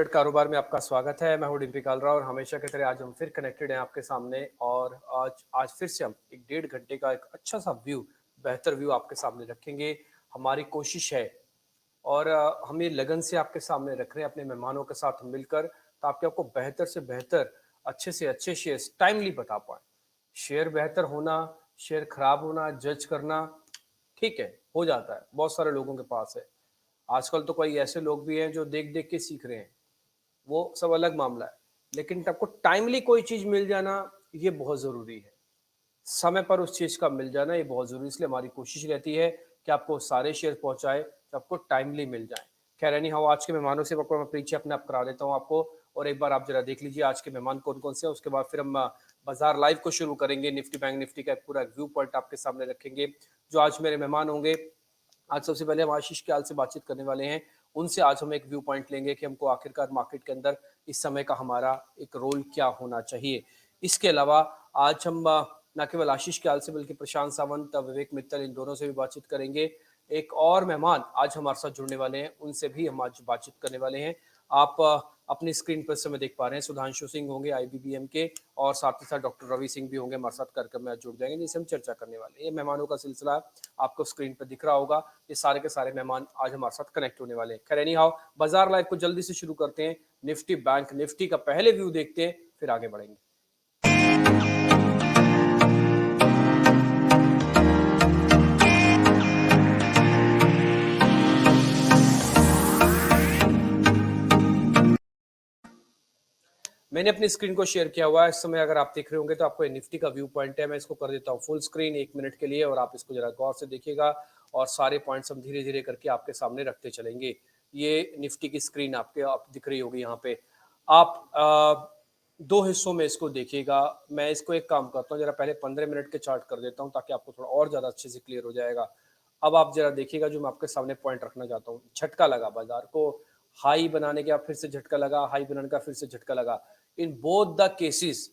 500 कारोबार में आपका स्वागत है। मैं हूँ डिम्पी कालरा और हमेशा की तरह आज हम फिर कनेक्टेड हैं आपके सामने और आज आज फिर से हम एक डेढ़ घंटे का एक अच्छा सा व्यू, बेहतर व्यू आपके सामने रखेंगे। हमारी कोशिश है और हम ये लगन से आपके सामने रख रहे हैं अपने मेहमानों के साथ मिलकर, ताकि आपको बेहतर से बेहतर, अच्छे से अच्छे शेयर्स टाइमली बता पाएँ। शेयर बेहतर होना, शेयर खराब होना, जज करना, ठीक है, हो जाता है, बहुत सारे लोगों के पास है। आजकल तो कई ऐसे लोग भी हैं जो देख-देख के सीख रहे हैं, वो सब अलग मामला है। लेकिन आपको टाइमली कोई चीज़ मिल जाना, ये बहुत ज़रूरी है। समय पर उस चीज़ का मिल जाना ये बहुत ज़रूरी है, इसलिए हमारी कोशिश रहती है कि आपको सारे शेयर पहुँचाएँ, जो आपको टाइमली मिल जाएँ। खैर एनी हाउ आज के मेहमानों से आपको मैं परिचय अपने आप करा देता हूँ आपको और एक बार आप ज़रा देख लीजिए आज के मेहमान कौन-कौन से हैं, उसके बाद फिर हम बाज़ार लाइव को शुरू करेंगे। निफ्टी बैंक निफ्टी का एक पूरा व्यू पॉइंट आपके सामने रखेंगे। जो आज मेरे मेहमान होंगे, आज सबसे पहले हम आशीष क्याल से बातचीत करने वाले हैं। उनसे आज हम एक व्यू पॉइंट लेंगे कि हमको आखिरकार मार्केट के अंदर इस समय का हमारा एक रोल क्या होना चाहिए। इसके अलावा आज हम ना केवल आशीष क्याल से बल्कि प्रशांत सावंत, विवेक मित्तल इन दोनों से भी बातचीत करेंगे। एक और मेहमान आज हमारे साथ जुड़ने वाले हैं, उनसे भी हम आज बातचीत करने वाले हैं। आप अपनी स्क्रीन पर इस समय देख पा रहे हैं सुधांशु सिंह होंगे आईबीबीएम के और साथ ही साथ डॉक्टर रवि सिंह भी होंगे हमारे साथ कार्यक्रम में आज जुड़ जाएंगे जिनसे हम चर्चा करने वाले हैं। ये मेहमानों का सिलसिला आपको स्क्रीन पर दिख रहा होगा। ये सारे के सारे मेहमान आज हमारे साथ कनेक्ट होने वाले हैं। खैर एनी हाउ बाजार लाइव को जल्दी से शुरू करते हैं। निफ्टी बैंक निफ्टी का पहले व्यू देखते हैं, फिर आगे बढ़ेंगे। मैंने अपनी स्क्रीन को शेयर किया हुआ है। इस समय अगर आप देख रहे होंगे तो आपको निफ्टी का व्यू पॉइंट है। मैं इसको कर देता हूँ फुल स्क्रीन 1 मिनट के लिए और आप इसको जरा गौर से देखिएगा और सारे पॉइंट्स हम धीरे धीरे करके आपके सामने रखते चलेंगे। ये निफ्टी की स्क्रीन आपके आप दिख रही होगी यहाँ पे। आप दो हिस्सों में इसको देखिएगा। मैं इसको एक काम करता हूँ, जरा पहले 15 मिनट के चार्ट कर देता हूँ ताकि आपको थोड़ा और ज़्यादा अच्छे से क्लियर हो जाएगा। अब आप जरा देखिएगा जो मैं आपके सामने पॉइंट रखना चाहता हूँ। झटका लगा बाजार को, हाई बनाने के बाद फिर से झटका लगा, हाई बनाने का फिर से झटका लगा। इन बोथ द केसेस,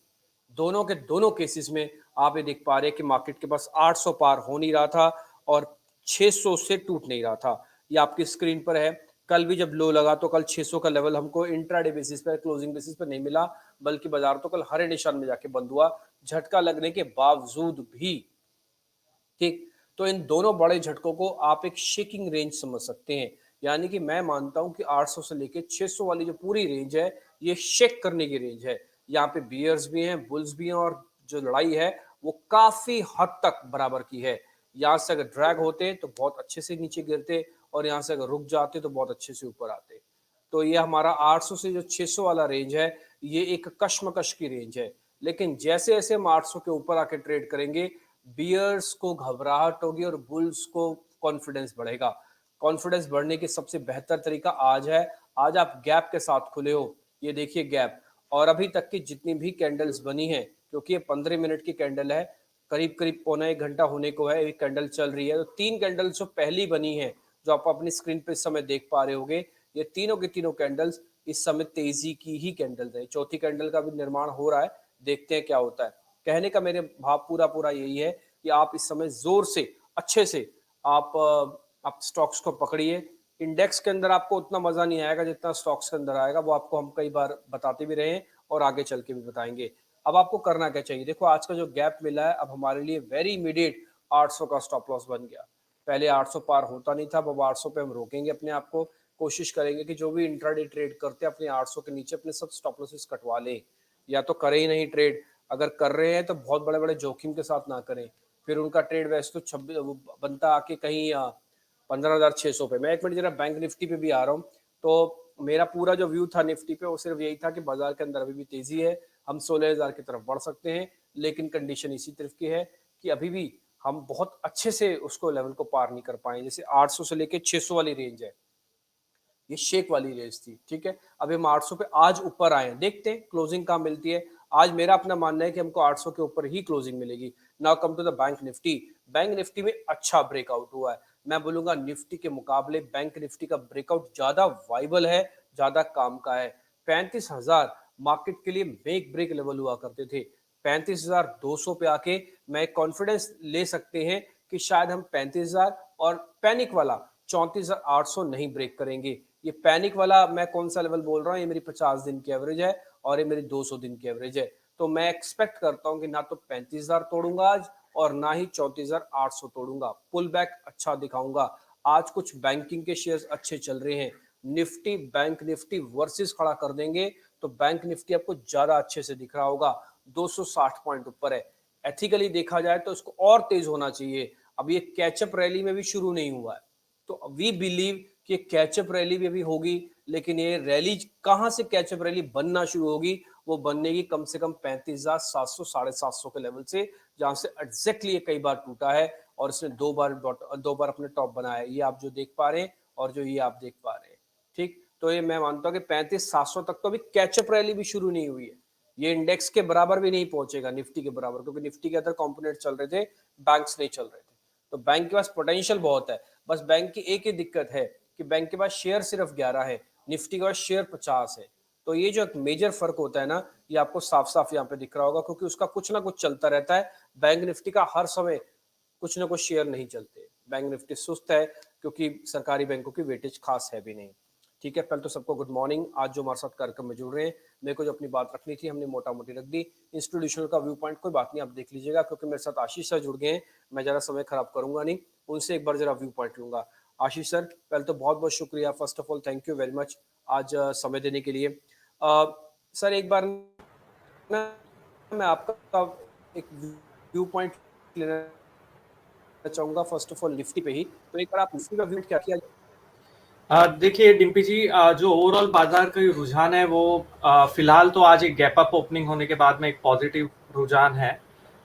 दोनों के दोनों केसेस में आप ये देख पा रहे हैं कि मार्केट के पास 800 पार हो नहीं रहा था और 600 से टूट नहीं रहा था। ये आपकी स्क्रीन पर है। कल भी जब लो लगा तो कल 600 का लेवल हमको इंट्राडे बेसिस पर, क्लोजिंग बेसिस पर नहीं मिला, बल्कि बाजार तो कल हरे निशान में जाके बंद हुआ। झटका लगने के बावजूद भी, ठीक, तो इन दोनों बड़े झटकों को आप एक शेकिंग रेंज समझ सकते हैं। यानी कि मैं मानता हूं कि 800 से लेके 600 वाली जो पूरी रेंज है, ये शेक करने की रेंज है। यहाँ पे बियर्स भी हैं, बुल्स भी हैं और जो लड़ाई है वो काफी हद तक बराबर की है। यहाँ से अगर ड्रैग होते तो बहुत अच्छे से नीचे गिरते और यहाँ से अगर रुक जाते तो बहुत अच्छे से ऊपर आते। तो ये हमारा 800 से जो 600 वाला रेंज है, ये एक कश्मकश की रेंज है। लेकिन जैसे जैसे हम 800 के ऊपर आके ट्रेड करेंगे, बियर्स को घबराहट होगी और बुल्स को कॉन्फिडेंस बढ़ेगा। कॉन्फिडेंस बढ़ने के सबसे बेहतर तरीका आज है। आज आप गैप के साथ खुले हो, ये देखिए गैप, और अभी तक की जितनी भी कैंडल्स बनी हैं, क्योंकि ये 15 मिनट की कैंडल है, करीब करीब पौना 1 घंटा होने को है, एक कैंडल चल रही है, तो 3 कैंडल्स जो पहली बनी है, जो आप अपनी स्क्रीन पे इस समय देख पा रहे होगे, ये तीनों की तीनों कैंडल्स इस समय तेजी की ही कैंडल्स है। चौथी कैंडल का भी निर्माण हो रहा है, देखते हैं क्या होता है। कहने का मेरे भाव पूरा पूरा यही है कि आप इस समय जोर से, अच्छे से आप स्टॉक्स को पकड़िए। इंडेक्स के अंदर आपको उतना मजा नहीं आएगा जितना स्टॉक्स के अंदर आएगा, वो आपको हम कई बार बताते भी रहे हैं और आगे चल के भी बताएंगे। अब आपको करना क्या चाहिए, देखो आज का जो गैप मिला है, अब हमारे लिए वेरी इमीडिएट 800 का स्टॉप लॉस बन गया। पहले 800 पार होता नहीं था, अब 800 पे हम रोकेंगे अपने आप को। कोशिश करेंगे कि जो भी इंट्राडे ट्रेड करते हैं अपने 800 के नीचे अपने सब स्टॉप लॉसेस कटवा लें, या तो करें ही नहीं ट्रेड। अगर कर रहे हैं तो बहुत बड़े बड़े जोखिम के साथ ना करें, फिर उनका ट्रेड वैसे तो 26 बनता आके कहीं 15,600 पे। मैं 1 मिनट जरा बैंक निफ्टी पे भी आ रहा हूँ। तो मेरा पूरा जो व्यू था निफ्टी पे वो सिर्फ यही था कि बाजार के अंदर अभी भी तेजी है, हम 16,000 की तरफ बढ़ सकते हैं, लेकिन कंडीशन इसी तरफ की है कि अभी भी हम बहुत अच्छे से उसको लेवल को पार नहीं कर पाए। जैसे 800 से लेके 600 वाली रेंज है, ये शेक वाली रेंज थी, ठीक है। अभी हम 800 पे आज ऊपर आए हैं, देखते हैं क्लोजिंग कहाँ मिलती है। आज मेरा अपना मानना है कि हमको 800 के ऊपर ही क्लोजिंग मिलेगी। Now come to the bank Nifty. Bank Nifty में अच्छा ब्रेकआउट हुआ है। मैं बोलूंगा निफ्टी के मुकाबले बैंक निफ्टी का ब्रेकआउट ज्यादा वाइबल है, ज्यादा काम का है। 35,000 मार्केट के लिए मेक ब्रेक लेवल हुआ करते थे। 35,200 पे आके मैं कॉन्फिडेंस ले सकते हैं कि शायद हम 35,000 और पैनिक वाला 34,800 नहीं ब्रेक करेंगे। ये पैनिक वाला मैं कौन सा लेवल बोल रहा हूँ, ये मेरी 50 दिन की एवरेज है और ये मेरी 200 दिन की एवरेज है। तो मैं एक्सपेक्ट करता हूँ कि ना तो 35,000 तोड़ूंगा आज और ना ही 34,800 तोड़ूंगा। पुल बैक अच्छा दिखाऊंगा। आज कुछ बैंकिंग के शेयर्स अच्छे चल रहे हैं। निफ्टी बैंक निफ्टी वर्सेस खड़ा कर देंगे तो बैंक निफ्टी आपको ज्यादा अच्छे से दिख रहा होगा। 260 पॉइंट ऊपर है। एथिकली देखा जाए तो इसको और तेज होना चाहिए। अब ये कैचअप रैली में भी शुरू नहीं हुआ है, तो वी बिलीव कि कैचअप रैली भी अभी होगी, लेकिन ये रैली कहां से कैचअप रैली बनना शुरू होगी, वो बनने की कम से कम 35,700 750 के लेवल से, जहां से एग्जैक्टली ये कई बार टूटा है और इसने दो बार अपने टॉप बनाया है। ये आप जो देख पा रहे हैं और जो ये आप देख पा रहे हैं, ठीक। तो ये मैं मानता हूं कि 35,700 तक तो अभी कैचअप रैली भी शुरू नहीं हुई है। ये इंडेक्स के बराबर भी नहीं पहुंचेगा, निफ्टी के बराबर, क्योंकि निफ्टी के अंदर कंपोनेंट चल रहे थे, बैंक्स नहीं चल रहे थे। तो बैंक के पास पोटेंशियल बहुत है। बस बैंक की एक ही दिक्कत है कि बैंक के पास शेयर सिर्फ 11 है, निफ्टी के पास शेयर 50 है। तो ये जो एक मेजर फर्क होता है ना, ये आपको साफ साफ यहाँ पे दिख रहा होगा, क्योंकि उसका कुछ ना कुछ चलता रहता है। बैंक निफ्टी का हर समय कुछ ना कुछ शेयर नहीं चलते। बैंक निफ्टी सुस्त है क्योंकि सरकारी बैंकों की वेटेज खास है भी नहीं। ठीक है, पहले तो सबको गुड मॉर्निंग। आज जो हमारे साथ कार्यक्रम में जुड़ रहे हैं, मेरे को जो अपनी बात रखनी थी हमने मोटा मोटी रख दी। इंस्टीट्यूशनल का व्यू पॉइंट कोई बात नहीं, आप देख लीजिएगा, क्योंकि मेरे साथ आशीष सर जुड़ गए हैं, मैं ज़रा समय खराब करूंगा नहीं, उनसे एक बार जरा व्यू पॉइंट लूंगा। आशीष सर, पहले तो बहुत बहुत शुक्रिया, first of all thank you very much आज समय देने के लिए। सर एक बार ना मैं आपका एक व्यू पॉइंट लेना चाहूंगा, फर्स्ट ऑफ ऑल निफ्टी पे ही। तो एक बार आप निफ्टी का व्यू क्या किया। देखिए डिम्पी जी, जो ओवरऑल बाजार का रुझान है वो फिलहाल तो आज एक गैप अप ओपनिंग होने के बाद में एक पॉजिटिव रुझान है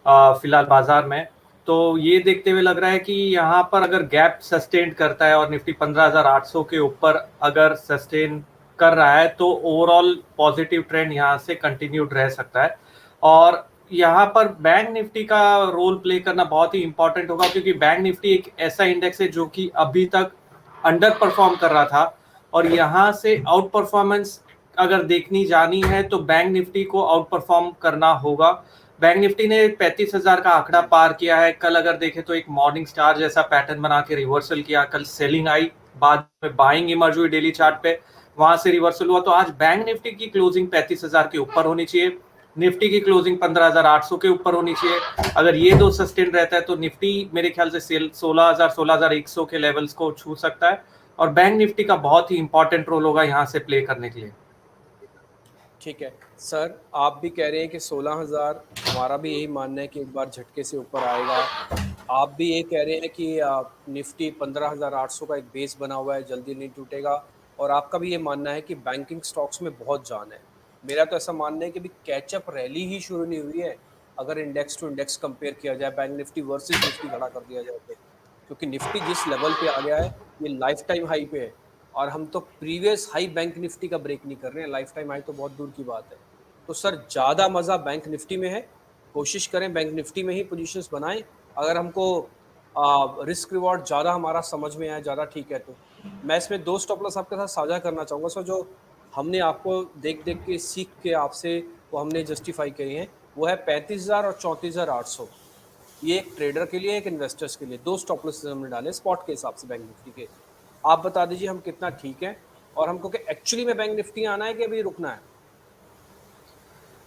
फिलहाल बाजार में। तो ये देखते हुए लग रहा है कि यहाँ पर अगर गैप सस्टेन करता है और निफ्टी 15,800 के ऊपर अगर सस्टेन कर रहा है तो ओवरऑल पॉजिटिव ट्रेंड यहाँ से कंटिन्यूड रह सकता है। और यहाँ पर बैंक निफ्टी का रोल प्ले करना बहुत ही इंपॉर्टेंट होगा, क्योंकि बैंक निफ्टी एक ऐसा इंडेक्स है जो कि अभी तक अंडर परफॉर्म कर रहा था, और यहाँ से आउट परफॉर्मेंस अगर देखनी जानी है तो बैंक निफ्टी को आउट परफॉर्म करना होगा। बैंक निफ्टी ने 35,000 का आंकड़ा पार किया है। कल अगर देखें तो एक मॉर्निंग स्टार जैसा पैटर्न बना के रिवर्सल किया, कल सेलिंग आई, बाद में बाइंग इमर्ज हुई डेली चार्ट पे, वहां से रिवर्सल हुआ। तो आज बैंक निफ्टी की क्लोजिंग 35,000 के ऊपर होनी चाहिए, निफ्टी की क्लोजिंग 15,800 के ऊपर होनी चाहिए। अगर ये दो सस्टेन रहता है तो निफ्टी मेरे ख्याल से 16,000 16,100 के लेवल्स को छू सकता है, और बैंक निफ्टी का बहुत ही इंपॉर्टेंट रोल होगा यहाँ से प्ले करने के लिए। ठीक है सर, आप भी कह रहे हैं कि 16,000, हमारा भी यही मानना है कि एक बार झटके से ऊपर आएगा। आप भी ये कह रहे हैं कि निफ्टी 15,800 का एक बेस बना हुआ है, जल्दी नहीं टूटेगा। और आपका भी ये मानना है कि बैंकिंग स्टॉक्स में बहुत जान है। मेरा तो ऐसा मानना है कि अभी कैचअप रैली ही शुरू नहीं हुई है। अगर इंडेक्स टू इंडेक्स कंपेयर किया जाए, बैंक निफ्टी वर्सेस निफ्टी खड़ा कर दिया जाए तो, क्योंकि निफ्टी जिस लेवल पे आ गया है, ये लाइफ टाइम हाई पे है। और हम तो प्रीवियस हाई बैंक निफ्टी का ब्रेक नहीं कर रहे हैं, लाइफ टाइम हाई तो बहुत दूर की बात है। तो सर ज़्यादा मज़ा बैंक निफ्टी में है, कोशिश करें बैंक निफ्टी में ही पोजीशंस बनाएं। अगर हमको रिस्क रिवॉर्ड ज़्यादा हमारा समझ में आए, ज़्यादा ठीक है। तो मैं इसमें दो स्टॉप लॉस आपके साथ साझा करना चाहूँगा सर, जो हमने आपको देख देख के सीख के आपसे वो हमने जस्टिफाई किए हैं। वो है 35,000 और 34,800। ये एक ट्रेडर के लिए, एक इन्वेस्टर्स के लिए दो स्टॉप लॉस हमने डाले स्पॉट के हिसाब से बैंक निफ्टी के। आप बता दीजिए हम कितना ठीक है, और हमको कि एक्चुअली में बैंक निफ्टी आना है कि अभी रुकना है।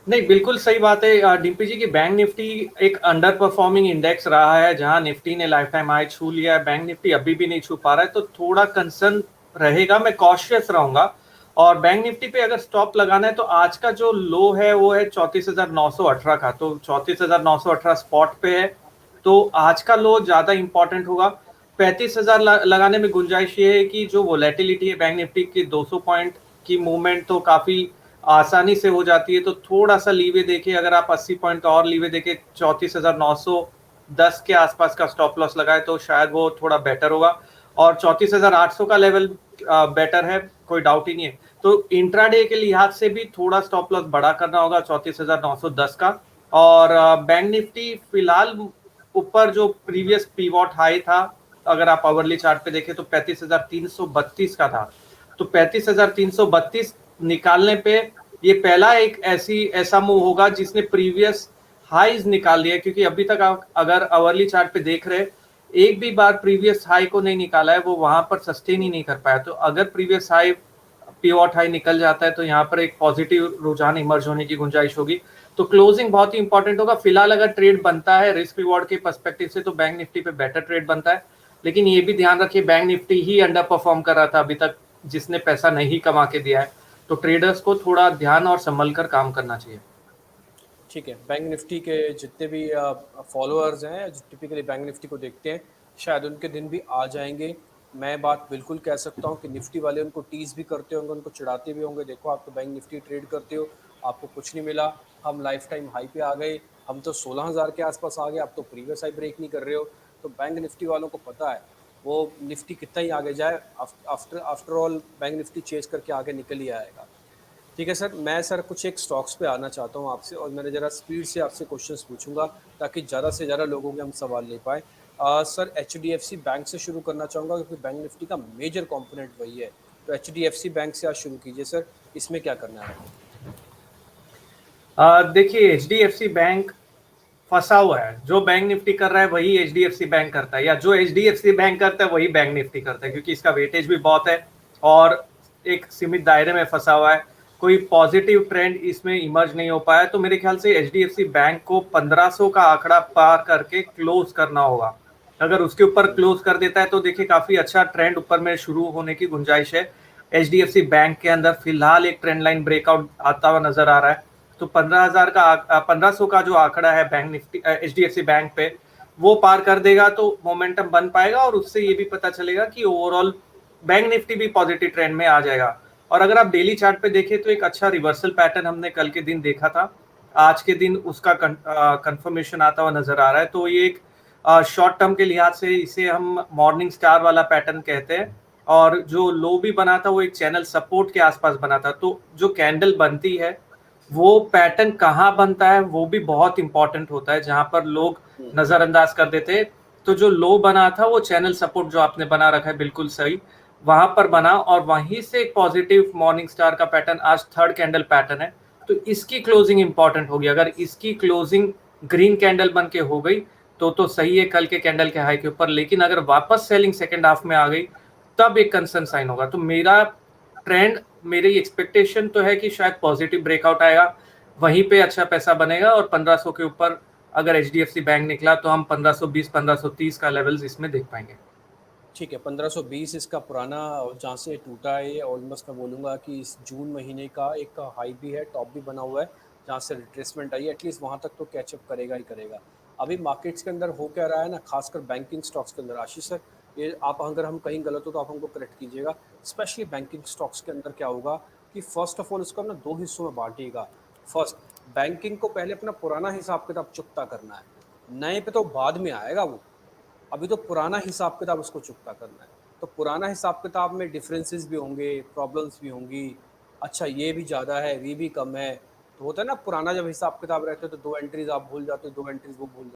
नहीं, बिल्कुल सही बात है डीपी जी की बैंक निफ्टी एक अंडर परफॉर्मिंग इंडेक्स रहा है, जहां निफ्टी ने लाइफ टाइम हाई छू लिया है, बैंक निफ्टी अभी भी नहीं छू पा रहा है, तो थोड़ा कंसर्न रहेगा, मैं कॉशियस रहूंगा। और बैंक निफ्टी पे अगर स्टॉप लगाना है तो आज का जो लो है वो है 34,918 का, तो 34,918 स्पॉट पे है, तो आज का लो ज्यादा इंपॉर्टेंट होगा। 35,000 लगाने में गुंजाइश ये है कि जो वोलेटिलिटी है बैंक निफ्टी की 200 पॉइंट की मूवमेंट तो काफी आसानी से हो जाती है, तो थोड़ा सा लीवे देखिए, अगर आप 80 पॉइंट और लीवे देके 34,910 के आसपास का स्टॉप लॉस लगाए तो शायद वो थोड़ा बेटर होगा। और 34,800 का लेवल बेटर है, कोई डाउट ही नहीं है। तो इंट्राडे के लिहाज से भी थोड़ा स्टॉप लॉस बड़ा करना होगा 34,910 का। और बैंक निफ्टी फिलहाल ऊपर जो प्रीवियस पीवॉट हाई था, अगर आप आवरली चार्ट पे देखें तो 35,332 का था, तो 35,332 निकालने पे ये पहला एक ऐसा मूव होगा जिसने प्रीवियस हाईज निकाल लिया, क्योंकि अभी तक आप अगर आवरली चार्ट पे देख रहे एक भी बार प्रीवियस हाई को नहीं निकाला है, वो वहां पर सस्टेन ही नहीं कर पाया। तो अगर प्रीवियस हाई पिवट हाई निकल जाता है तो यहाँ पर एक पॉजिटिव रुझान इमर्ज होने की गुंजाइश होगी। तो क्लोजिंग बहुत ही इंपॉर्टेंट होगा। फिलहाल अगर ट्रेड बनता है रिस्क रिवॉर्ड के पर्सपेक्टिव से तो बैंक निफ्टी पे बेटर ट्रेड बनता है, लेकिन ये भी ध्यान रखिए बैंक निफ्टी ही अंडर परफॉर्म कर रहा था अभी तक, जिसने पैसा नहीं कमा के दिया है। तो ट्रेडर्स को थोड़ा ध्यान और संभल कर काम करना चाहिए। ठीक है, बैंक निफ्टी के जितने भी फॉलोअर्स हैं जो टिपिकली बैंक निफ्टी को देखते हैं, शायद उनके दिन भी आ जाएंगे। मैं बात बिल्कुल कह सकता हूँ कि निफ्टी वाले उनको टीज भी करते होंगे, उनको चिढ़ाते भी होंगे, देखो आप तो बैंक निफ्टी ट्रेड करते हो, आपको कुछ नहीं मिला, हम लाइफ टाइम हाई पे आ गए, हम तो 16,000 के आसपास आ गए, आप तो प्रीवियस हाई ब्रेक नहीं कर रहे हो। तो बैंक निफ्टी वालों को पता है वो निफ्टी कितना ही आगे जाए, after all bank Nifty chase करके आगे निकल ही आएगा। ठीक है सर, मैं सर कुछ एक स्टॉक्स पे आना चाहता हूँ आपसे, और मैंने ज़रा स्पीड से आपसे क्वेश्चंस पूछूंगा ताकि ज़्यादा से ज़्यादा लोगों के हम सवाल ले पाए। सर HDFC बैंक से शुरू करना चाहूँगा क्योंकि बैंक निफ्टी का मेजर कंपोनेंट वही है। तो HDFC बैंक से आज शुरू कीजिए सर, इसमें क्या करना है आपको? देखिए HDFC बैंक फंसा हुआ है। जो बैंक निफ्टी कर रहा है वही HDFC बैंक करता है, या जो HDFC बैंक करता है वही बैंक निफ्टी करता है, क्योंकि इसका वेटेज भी बहुत है और एक सीमित दायरे में फंसा हुआ है। कोई पॉजिटिव ट्रेंड इसमें इमर्ज नहीं हो पाया। तो मेरे ख्याल से HDFC बैंक को 1500 का आंकड़ा पार करके क्लोज करना होगा। अगर उसके ऊपर क्लोज कर देता है तो देखिए काफी अच्छा ट्रेंड ऊपर में शुरू होने की गुंजाइश है। HDFC बैंक के अंदर फिलहाल एक ट्रेंड लाइन ब्रेकआउट आता हुआ नजर आ रहा है। तो 1500 का जो आंकड़ा है बैंक निफ्टी HDFC बैंक पे, वो पार कर देगा तो मोमेंटम बन पाएगा, और उससे ये भी पता चलेगा कि ओवरऑल बैंक निफ्टी भी पॉजिटिव ट्रेंड में आ जाएगा। और अगर आप डेली चार्ट पे देखें तो एक अच्छा रिवर्सल पैटर्न हमने कल के दिन देखा था, आज के दिन उसका कंफर्मेशन आता हुआ नजर आ रहा है। तो ये एक शॉर्ट टर्म के लिहाज से इसे हम मॉर्निंग स्टार वाला पैटर्न कहते हैं। और जो लो भी बना था वो एक चैनल सपोर्ट के आसपास बना था। तो जो कैंडल बनती है वो पैटर्न कहाँ बनता है वो भी बहुत इंपॉर्टेंट होता है, जहां पर लोग नजरअंदाज कर देते हैं। तो जो लो बना था वो चैनल सपोर्ट जो आपने बना रखा है बिल्कुल सही, वहां पर बना, और वहीं से एक पॉजिटिव मॉर्निंग स्टार का पैटर्न आज थर्ड कैंडल पैटर्न है। तो इसकी क्लोजिंग इंपॉर्टेंट होगी। अगर इसकी क्लोजिंग ग्रीन कैंडल बन के हो गई तो सही है कल के कैंडल के हाई के ऊपर, लेकिन अगर वापस सेलिंग सेकेंड हाफ में आ गई तब एक कंसर्न साइन होगा। तो मेरा ट्रेंड, मेरी एक्सपेक्टेशन तो है कि शायद पॉजिटिव ब्रेकआउट आएगा, वहीं पे अच्छा पैसा बनेगा, और 1500 के ऊपर अगर HDFC बैंक निकला तो हम 1520 1530 का लेवल्स इसमें देख पाएंगे। ठीक है, 1520 इसका पुराना जहाँ से टूटा है, ये ऑलमोस्ट मैं बोलूँगा कि इस जून महीने का एक हाई भी है, टॉप भी बना हुआ है, जहाँ से रिट्रेसमेंट आई है, एटलीस्ट वहाँ तक तो कैचअप करेगा ही करेगा। अभी मार्केट्स के अंदर हो क्या रहा है ना, खासकर बैंकिंग स्टॉक्स के अंदर, आशीष सर, ये आप अगर हम कहीं गलत हो तो आप हमको करेक्ट कीजिएगा। स्पेशली बैंकिंग स्टॉक्स के अंदर क्या होगा कि फर्स्ट ऑफ ऑल इसको ना दो हिस्सों में बांटिएगा। फर्स्ट, बैंकिंग को पहले अपना पुराना हिसाब किताब चुकता करना है, नए पे तो बाद में आएगा वो, अभी तो पुराना हिसाब किताब उसको चुकता करना है। तो पुराना हिसाब किताब में डिफरेंसेस भी होंगे, प्रॉब्लम्स भी होंगी, अच्छा ये भी ज़्यादा है, ये भी कम है। तो होता है ना, पुराना जब हिसाब किताब रहते हो तो 2 एंट्रीज आप भूल जाते हो, 2 एंट्रीज वो भूल